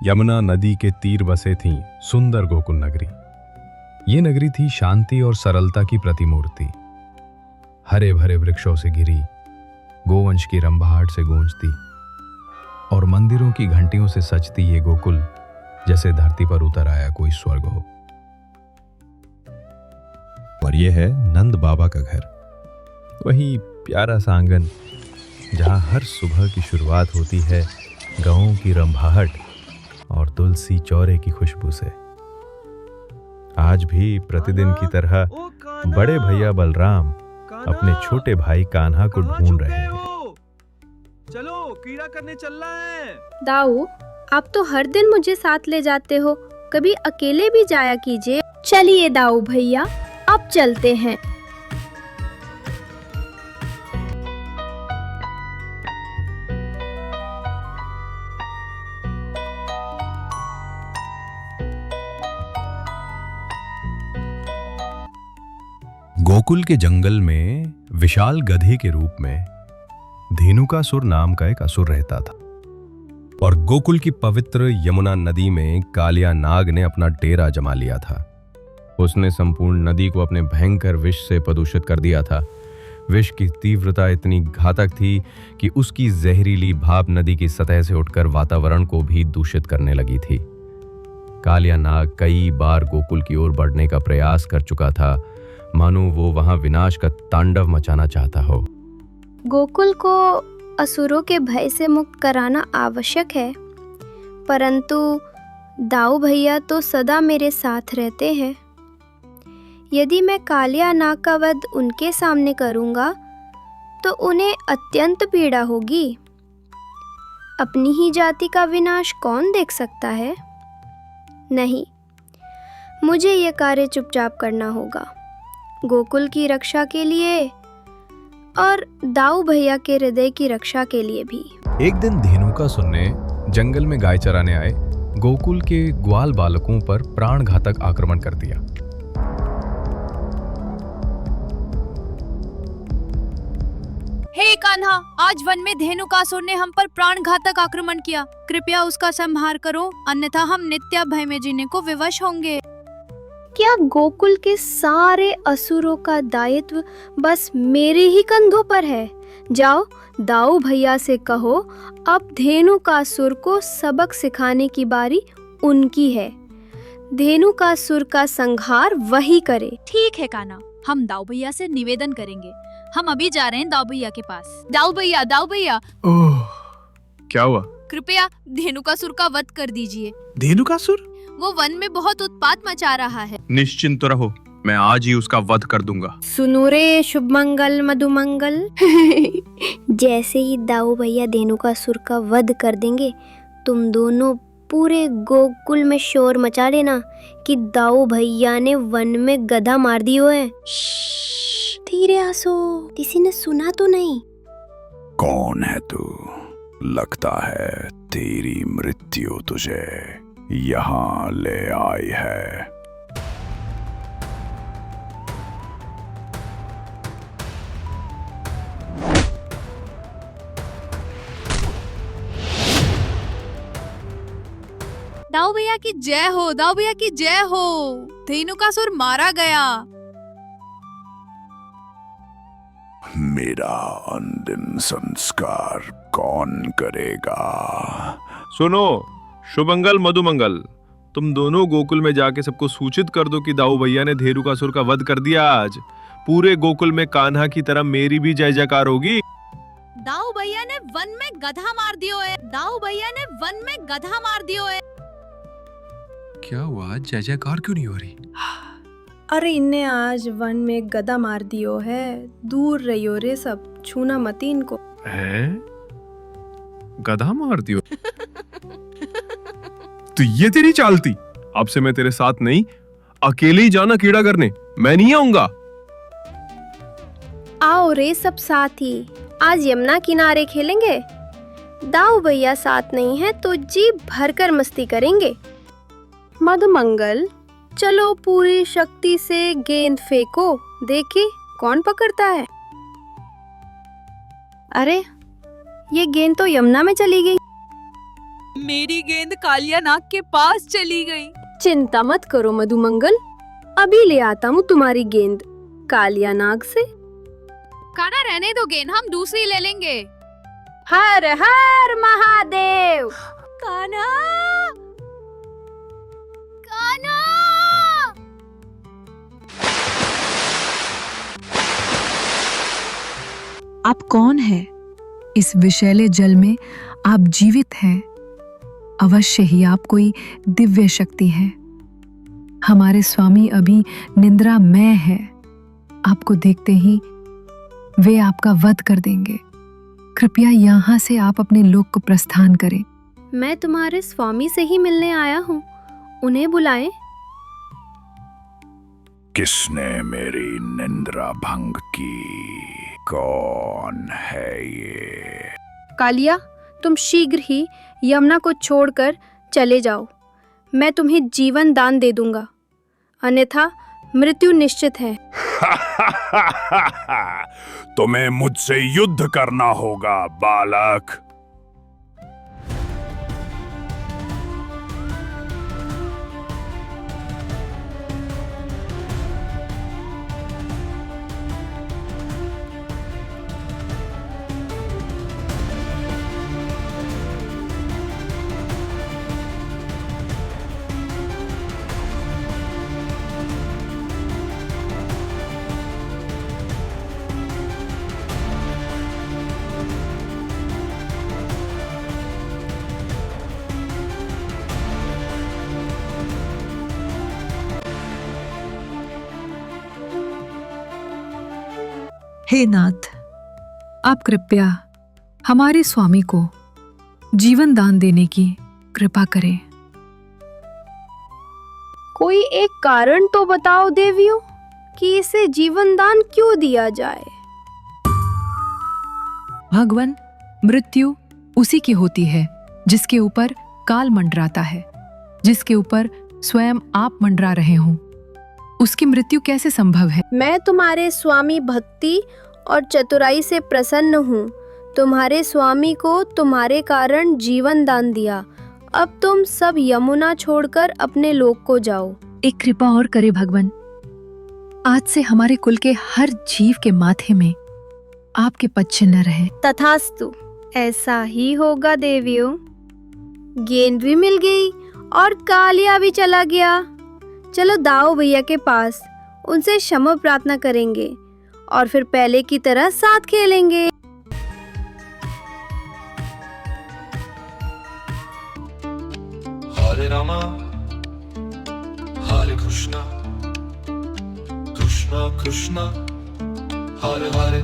यमुना नदी के तीर बसे थी सुंदर गोकुल नगरी। ये नगरी थी शांति और सरलता की प्रतिमूर्ति। हरे भरे वृक्षों से घिरी, गोवंश की रंभाहट से गूंजती और मंदिरों की घंटियों से सजती ये गोकुल जैसे धरती पर उतर आया कोई स्वर्ग हो। और ये है नंद बाबा का घर, वही प्यारा सा आंगन जहां हर सुबह की शुरुआत होती है गाँवों की रंभाहट और तुलसी चौरे की खुशबू से। आज भी प्रतिदिन की तरह बड़े भैया बलराम अपने छोटे भाई कान्हा को ढूंढ रहे हैं। चलो कीड़ा करने चलना है। दाऊ, आप तो हर दिन मुझे साथ ले जाते हो, कभी अकेले भी जाया कीजिए। चलिए दाऊ भैया, अब चलते हैं। गोकुल के जंगल में विशाल गधे के रूप में धेनुकासुर नाम का एक असुर रहता था और गोकुल की पवित्र यमुना नदी में कालिया नाग ने अपना डेरा जमा लिया था। उसने संपूर्ण नदी को अपने भयंकर विष से प्रदूषित कर दिया था। विष की तीव्रता इतनी घातक थी कि उसकी जहरीली भाप नदी की सतह से उठकर वातावरण को भी दूषित करने लगी थी। कालिया नाग कई बार गोकुल की ओर बढ़ने का प्रयास कर चुका था, मानो वो वहां विनाश का तांडव मचाना चाहता हो। गोकुल को असुरों के भय से मुक्त कराना आवश्यक है, परंतु दाऊ भैया तो सदा मेरे साथ रहते हैं। यदि मैं कालिया नाग का वध उनके सामने करूंगा तो उन्हें अत्यंत पीड़ा होगी। अपनी ही जाति का विनाश कौन देख सकता है? नहीं, मुझे ये कार्य चुपचाप करना होगा, गोकुल की रक्षा के लिए और दाऊ भैया के हृदय की रक्षा के लिए भी। एक दिन धेनुकासुर ने जंगल में गाय चराने आए गोकुल के ग्वाल बालकों पर प्राणघातक आक्रमण कर दिया। हे कान्हा, आज वन में धेनुकासुर ने हम पर प्राणघातक आक्रमण किया। कृपया उसका संहार करो, अन्यथा हम नित्य भय में जीने को विवश होंगे। क्या गोकुल के सारे असुरों का दायित्व बस मेरे ही कंधों पर है? जाओ दाऊ भैया से कहो, अब धेनुकासुर को सबक सिखाने की बारी उनकी है। धेनुकासुर का संहार वही करे। ठीक है कान्हा, हम दाऊ भैया से निवेदन करेंगे। हम अभी जा रहे हैं दाऊ भैया के पास। दाऊ भैया। ओह, क्या हुआ? कृपया धेनुकासुर का वध कर दीजिए। धेनुकासुर? वो वन में बहुत उत्पात मचा रहा है। निश्चिंत रहो, मैं आज ही उसका वध कर दूंगा। सुनो रे शुभ मंगल मधुमंगल। जैसे ही दाऊ भैया धेनुकासुर का वध कर देंगे, तुम दोनों पूरे गोकुल में शोर मचा लेना कि दाऊ भैया ने वन में गधा मार दियो है। धीरे आसो, किसी ने सुना तो नहीं? कौन है तू? लगता है तेरी मृत्यु तुझे यहाँ ले आई है। दाऊ भैया की जय हो, दाऊ भैया की जय हो। धेनुकासुर मारा गया। मेरा अंतिम संस्कार कौन करेगा? सुनो शुभमंगल मधुमंगल, तुम दोनों गोकुल में जाके सबको सूचित कर दो कि दाऊ भैया ने धेनुकासुर का वध कर दिया। आज पूरे गोकुल में कान्हा की तरह मेरी भी जय जयकार होगी। दाऊ भैया ने वन में गधा मार दियो है। दाऊ भैया ने वन में गधा मार दियो है। क्या हुआ? जय जयकार क्यों नहीं हो रही? अरे इनने आज वन में गधा मार दियो है। दूर रहियो रे सब, छूना मत इनको। है? गधा मार दियो? तो ये तेरी चाल थी? अब से मैं तेरे साथ नहीं, अकेले ही जाना कीड़ा करने। मैं नहीं आऊंगा। आओ रे सब साथी, आज यमुना किनारे खेलेंगे। दाऊ भैया साथ नहीं है तो जी भरकर मस्ती करेंगे। मधुमंगल, चलो पूरी शक्ति से गेंद फेंको, देखे कौन पकड़ता है। अरे ये गेंद तो यमुना में चली गई। मेरी गेंद कालिया नाग के पास चली गई। चिंता मत करो मधुमंगल, अभी ले आता हूँ तुम्हारी गेंद कालिया नाग से। कान्हा रहने दो गेंद, हम दूसरी ले लेंगे। हर हर महादेव। कान्हा, कान्हा! आप कौन हैं? इस विषैले जल में आप जीवित हैं। अवश्य ही आप कोई दिव्य शक्ति हैं। हमारे स्वामी अभी निद्रा में है। आपको देखते ही वे आपका वध कर देंगे। कृपया यहाँ से आप अपने लोक को प्रस्थान करें। मैं तुम्हारे स्वामी से ही मिलने आया हूँ, उन्हें बुलाएं। किसने मेरी निंद्रा भंग की? कौन है ये? कालिया, तुम शीघ्र ही यमुना को छोड़कर चले जाओ। मैं तुम्हें जीवन दान दे दूंगा, अन्यथा मृत्यु निश्चित है। तुम्हें मुझसे युद्ध करना होगा बालक। हे नाथ, आप कृपया हमारे स्वामी को जीवन दान देने की कृपा करें। कोई एक कारण तो बताओ देवियों कि इसे जीवन दान क्यों दिया जाए। भगवान, मृत्यु उसी की होती है जिसके ऊपर काल मंडराता है, जिसके ऊपर स्वयं आप मंडरा रहे हों। उसकी मृत्यु कैसे संभव है? मैं तुम्हारे स्वामी भक्ति और चतुराई से प्रसन्न हूँ। तुम्हारे स्वामी को तुम्हारे कारण जीवन दान दिया। अब तुम सब यमुना छोड़कर अपने लोक को जाओ। एक कृपा और करे भगवान, आज से हमारे कुल के हर जीव के माथे में आपके पद चिन्ह रहे। तथास्तु, ऐसा ही होगा देवियों। गेंद भी मिल गई और कालिया भी चला गया। चलो दाऊ भैया के पास, उनसे क्षमा प्रार्थना करेंगे और फिर पहले की तरह साथ खेलेंगे। हरे रामा हरे कृष्णा कृष्णा कृष्णा हरे हरे